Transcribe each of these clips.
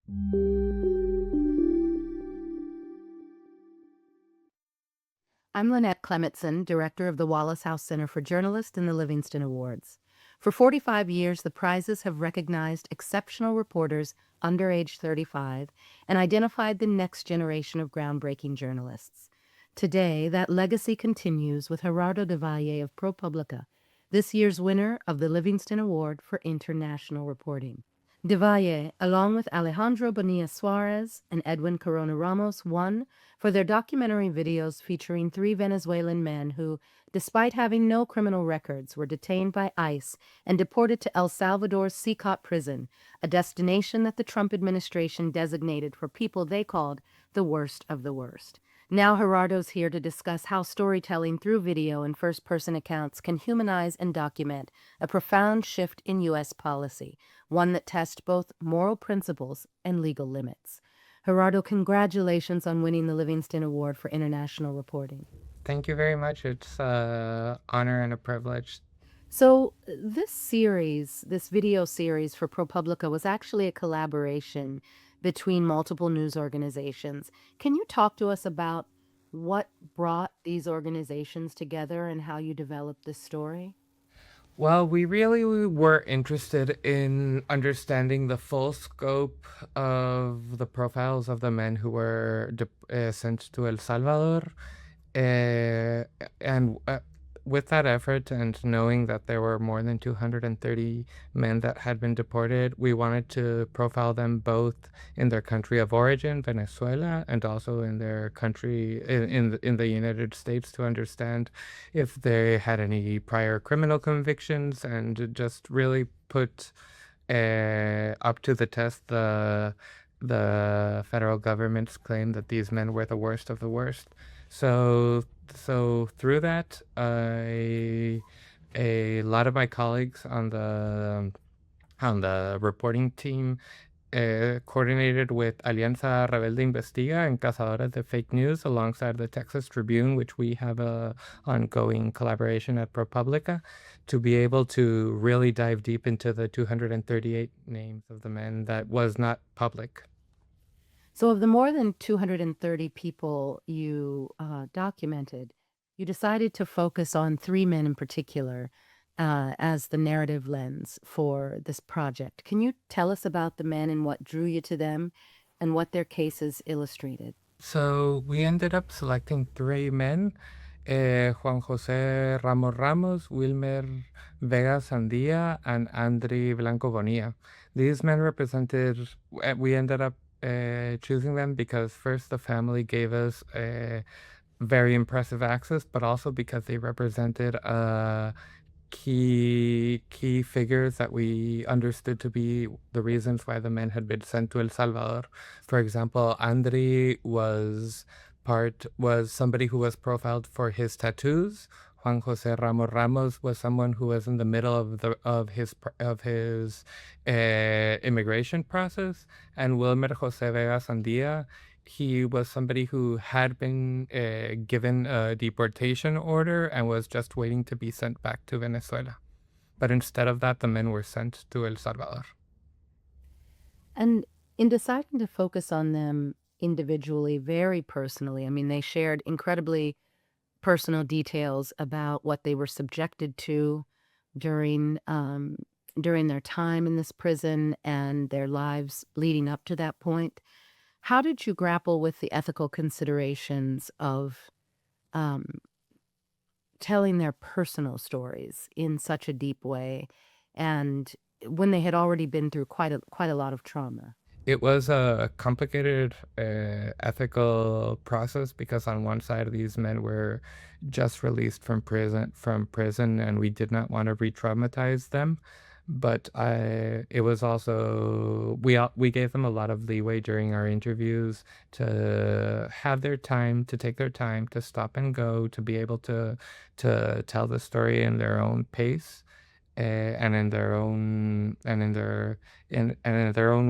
I'm Lynette Clementson, director of the Wallace House Center for Journalists and the Livingston Awards. For 45 years, the prizes have recognized exceptional reporters under age 35 and identified the next generation of groundbreaking journalists. Today, that legacy continues with Gerardo del Valle of ProPublica, this year's winner of the Livingston Award for International Reporting. Del Valle, along with Alejandro Bonilla Suárez and Edwin Ramos, won for their documentary videos featuring 3 Venezuelan men who, despite having no criminal records, were detained by ICE and deported to El Salvador's CECOT prison, a destination that the Trump administration designated for people they called the worst of the worst. Now Gerardo's here to discuss how storytelling through video and first-person accounts can humanize and document a profound shift in U.S. policy, one that tests both moral principles and legal limits. Gerardo, congratulations on winning the Livingston Award for International Reporting. Thank you very much. It's an honor and a privilege. So this video series for ProPublica was actually a collaboration between multiple news organizations. Can you talk to us about what brought these organizations together and how you developed this story? Well, we really were interested in understanding the full scope of the profiles of the men who were sent to El Salvador. And with that effort and knowing that there were more than 230 men that had been deported, we wanted to profile them both in their country of origin, Venezuela, and also in their country in the United States, to understand if they had any prior criminal convictions, and just really put up to the test the federal government's claim that these men were the worst of the worst. So through that, a lot of my colleagues on the reporting team coordinated with Alianza, Rebelde, Investiga, and Cazadores de fake news alongside the Texas Tribune, which we have a ongoing collaboration at ProPublica, to be able to really dive deep into the 238 names of the men that was not public. So of the more than 230 people you documented, you decided to focus on 3 men in particular as the narrative lens for this project. Can you tell us about the men and what drew you to them and what their cases illustrated? So we ended up selecting 3 men, Juan Jose Ramos, Wilmer Vega Sandia, and Andri Blanco Bonilla. These men represented, we ended up choosing them because first the family gave us very impressive access, but also because they represented key figures that we understood to be the reasons why the men had been sent to El Salvador. For example, Andri was somebody who was profiled for his tattoos. Juan Jose Ramos was someone who was in the middle of his immigration process, and Wilmer Jose Vega Sandia, he was somebody who had been given a deportation order and was just waiting to be sent back to Venezuela. But instead of that, the men were sent to El Salvador. And in deciding to focus on them individually, very personally, I mean, they shared incredibly personal details about what they were subjected to during their time in this prison and their lives leading up to that point. How did you grapple with the ethical considerations of telling their personal stories in such a deep way, and when they had already been through quite a lot of trauma? It was a complicated ethical process because on one side, these men were just released from prison, and we did not want to re-traumatize them. But it was also, we gave them a lot of leeway during our interviews to have their time, to take their time, to stop and go, to be able to tell the story in their own pace. And in their own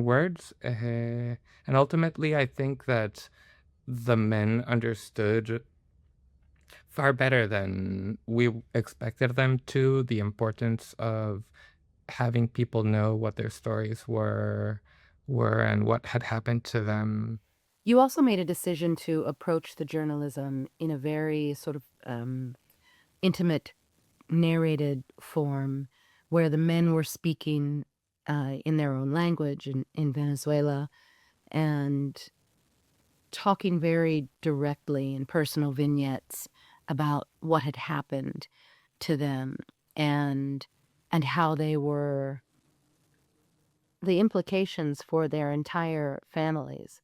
words, and ultimately, I think that the men understood far better than we expected them to the importance of having people know what their stories were were and what had happened to them. You also made a decision to approach the journalism in a very sort of intimate, narrated form, where the men were speaking in their own language in Venezuela and talking very directly in personal vignettes about what had happened to them and how they were the implications for their entire families.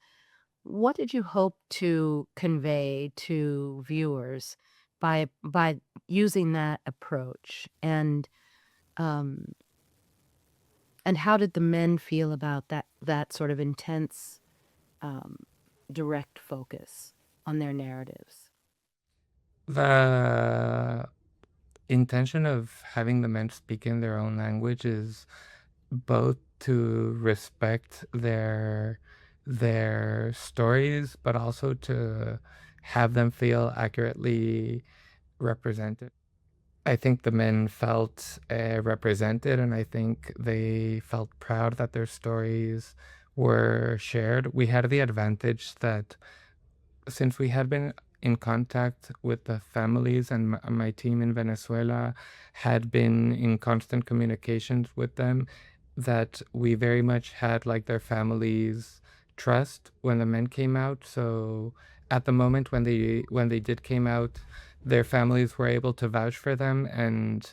What did you hope to convey to viewers by using that approach? Um, and how did the men feel about that sort of intense, um, direct focus on their narratives? The intention of having the men speak in their own language is both to respect their stories, but also to have them feel accurately represented. I think the men felt represented, and I think they felt proud that their stories were shared. We had the advantage that since we had been in contact with the families and my team in Venezuela had been in constant communications with them, that we very much had like their families' trust when the men came out. So at the moment when they did came out, their families were able to vouch for them. And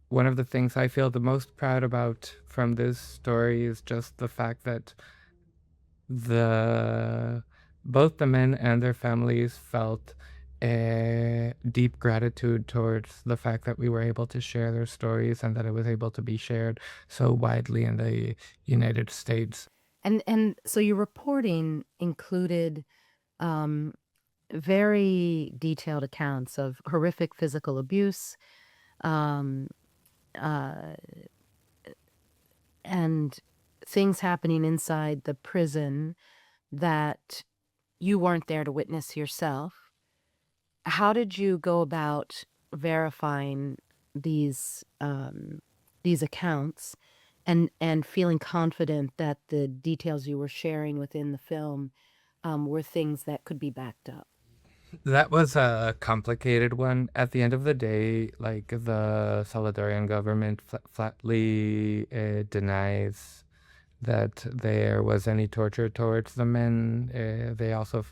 one of the things I feel the most proud about from this story is just the fact that the both the men and their families felt a deep gratitude towards the fact that we were able to share their stories and that it was able to be shared so widely in the United States. And so your reporting included very detailed accounts of horrific physical abuse, um, uh, and things happening inside the prison that you weren't there to witness yourself. How did you go about verifying these accounts and feeling confident that the details you were sharing within the film were things that could be backed up? That was a complicated one. At the end of the day, like the Salvadorian government flatly denies that there was any torture towards the men. They also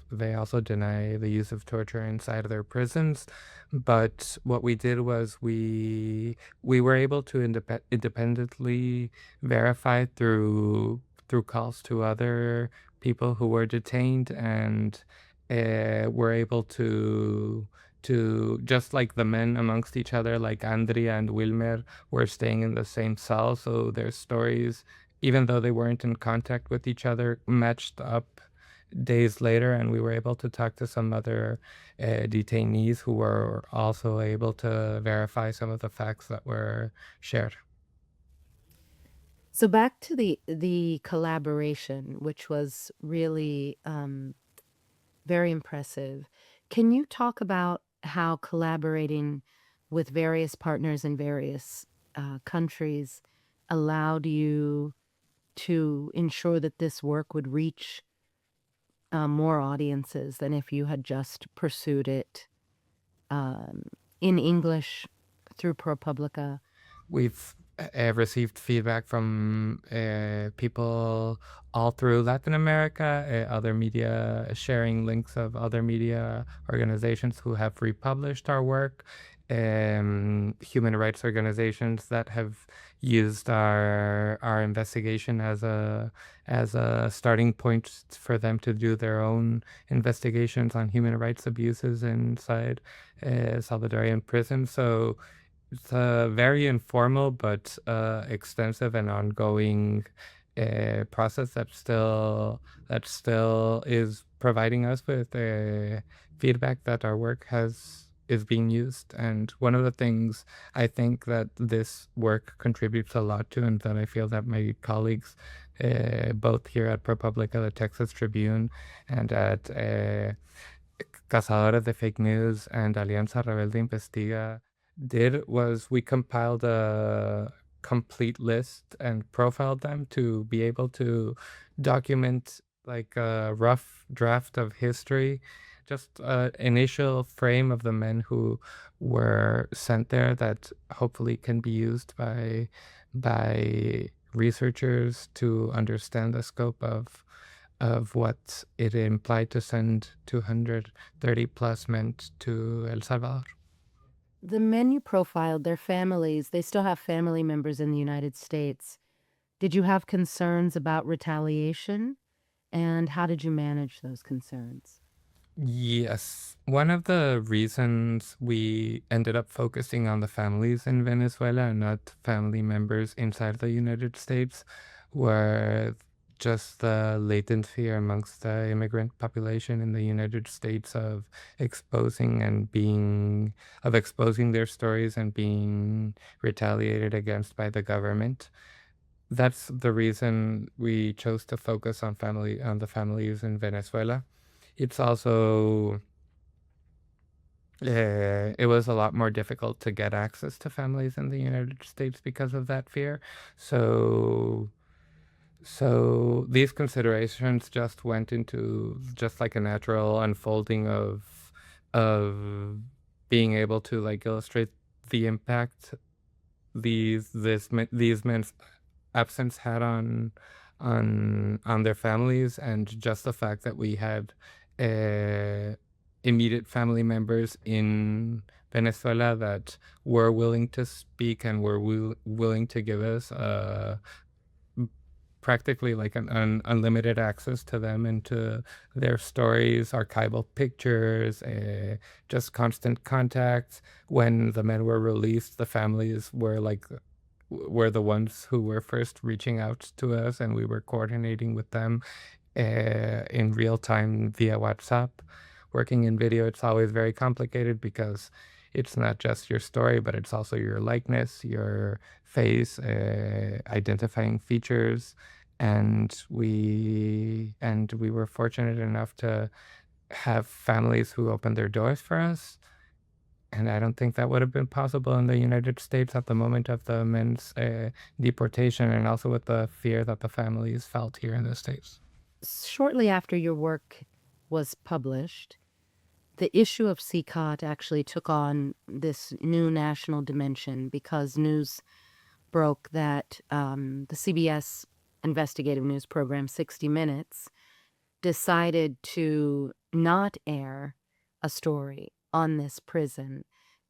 deny the use of torture inside of their prisons. But what we did was we were able to independently verify through calls to other people who were detained, and were able to just like the men amongst each other, like Andrea and Wilmer were staying in the same cell, so their stories, even though they weren't in contact with each other, matched up days later, and we were able to talk to some other detainees who were also able to verify some of the facts that were shared. So back to the collaboration, which was really very impressive. Can you talk about how collaborating with various partners in various countries allowed you to ensure that this work would reach more audiences than if you had just pursued it um, in English through ProPublica? We've received feedback from people all through Latin America, other media sharing links of other media organizations who have republished our work, human rights organizations that have used our investigation as a starting point for them to do their own investigations on human rights abuses inside Salvadorian prisons. So it's a very informal but extensive and ongoing process that still is providing us with feedback that our work is being used. And one of the things I think that this work contributes a lot to, and that I feel that my colleagues, both here at ProPublica, the Texas Tribune, and at Cazadores de Fake News and Alianza Rebelde Investiga, did was we compiled complete list and profiled them to be able to document like a rough draft of history, just an initial frame of the men who were sent there that hopefully can be used by researchers to understand the scope of what it implied to send 230 plus men to El Salvador. The men you profiled, their families, they still have family members in the United States. Did you have concerns about retaliation? And how did you manage those concerns? Yes. One of the reasons we ended up focusing on the families in Venezuela and not family members inside the United States were just the latent fear amongst the immigrant population in the United States of exposing their stories and being retaliated against by the government. That's the reason we chose to focus on the families in Venezuela. It's also it was a lot more difficult to get access to families in the United States because of that fear. So so these considerations just went into just like a natural unfolding of being able to like illustrate the impact these men's absence had on their families, and just the fact that we had uh, immediate family members in Venezuela that were willing to speak and were willing to give us practically like an unlimited access to them and to their stories, archival pictures, just constant contact. When the men were released, the families were the ones who were first reaching out to us, and we were coordinating with them in real time via WhatsApp. Working in video, it's always very complicated because it's not just your story, but it's also your likeness, your face, identifying features, and we were fortunate enough to have families who opened their doors for us. And I don't think that would have been possible in the United States at the moment of the men's deportation, and also with the fear that the families felt here in the States. Shortly after your work was published, the issue of CECOT actually took on this new national dimension because news broke that the CBS investigative news program 60 Minutes decided to not air a story on this prison.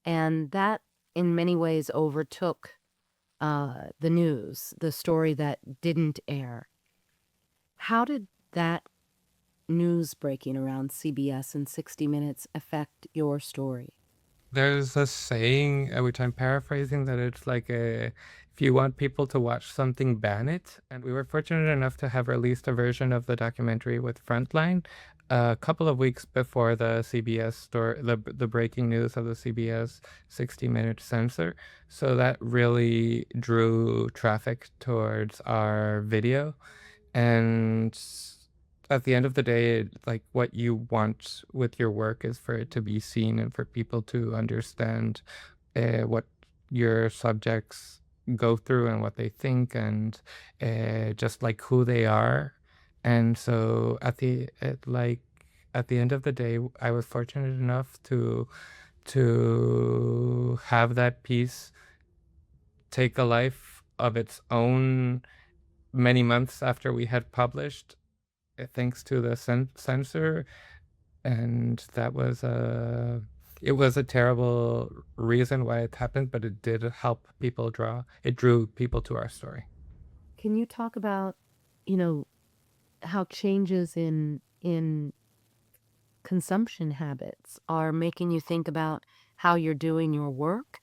And that, in many ways, overtook the news, the story that didn't air. How did that news breaking around CBS and 60 Minutes affect your story? There's a saying, which I'm paraphrasing, that it's like if you want people to watch something, ban it. And we were fortunate enough to have released a version of the documentary with Frontline a couple of weeks before the CBS story, the breaking news of the CBS 60-minute censor. So that really drew traffic towards our video. And at the end of the day, like what you want with your work is for it to be seen and for people to understand what your subjects go through and what they think, and just like who they are. And so at the end of the day, I was fortunate enough to have that piece take a life of its own many months after we had published, thanks to the censor. And it was a terrible reason why it happened, but it did help people it drew people to our story. Can you talk about, how changes in consumption habits are making you think about how you're doing your work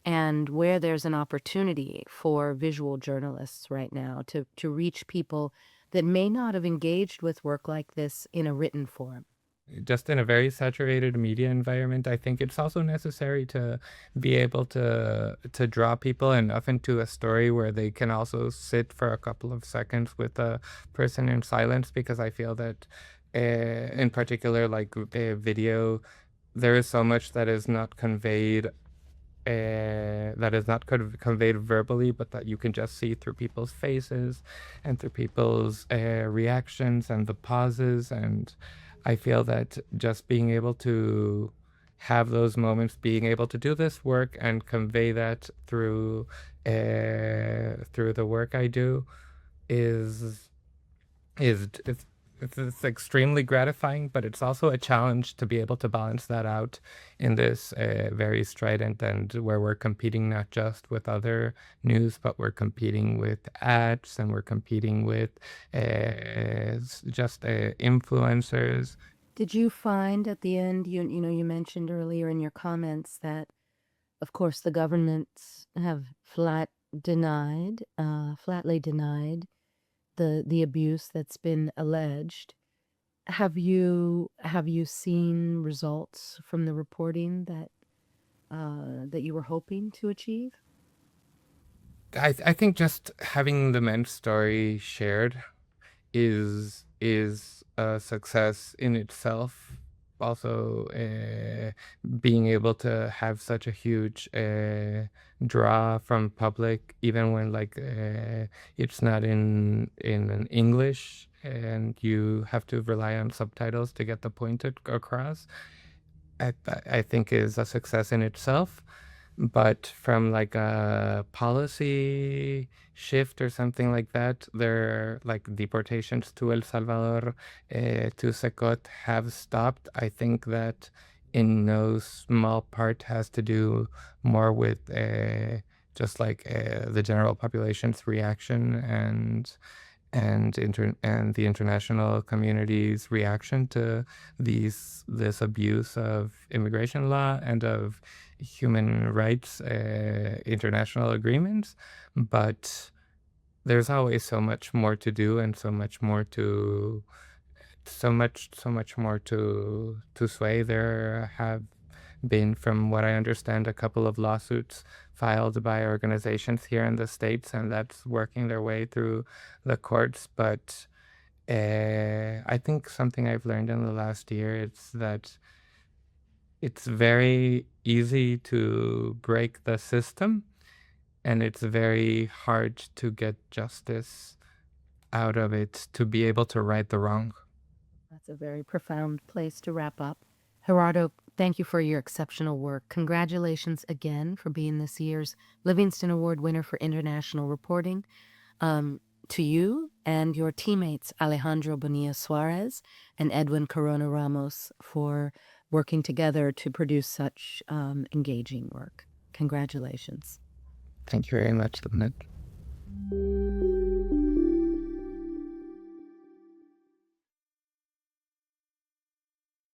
and where there's an opportunity for visual journalists right now to reach people that may not have engaged with work like this in a written form? Just in a very saturated media environment, I think it's also necessary to be able to draw people enough into a story where they can also sit for a couple of seconds with a person in silence, because I feel that in particular, like video, there is so much that is not conveyed that is not conveyed verbally, but that you can just see through people's faces and through people's reactions and the pauses. And I feel that just being able to have those moments, being able to do this work and convey that through the work I do is is it's extremely gratifying, but it's also a challenge to be able to balance that out in this very strident and where we're competing not just with other news, but we're competing with ads and we're competing with just influencers. Did you find at the end, you mentioned earlier in your comments that, of course, the governments have flatly denied the abuse that's been alleged. Have you seen results from the reporting that you were hoping to achieve? I think just having the men's story shared is a success in itself. Also, being able to have such a huge draw from public, even when it's not in English, and you have to rely on subtitles to get the point across. I think is a success in itself. But from like a policy shift or something like that, their like deportations to El Salvador, to CECOT have stopped. I think that in no small part has to do more with just the general population's reaction and the international community's reaction to this abuse of immigration law and of human rights international agreements. But there's always so much more to do and so much more to sway. There have been, from what I understand, a couple of lawsuits filed by organizations here in the States, and that's working their way through the courts. But I think something I've learned in the last year is that it's very easy to break the system, and it's very hard to get justice out of it, to be able to right the wrong. That's a very profound place to wrap up. Gerardo, thank you for your exceptional work. Congratulations again for being this year's Livingston Award winner for international reporting. To you and your teammates Alejandro Bonilla Suárez and Edwin Corona Ramos for working together to produce such engaging work. Congratulations. Thank you very much, Lynette.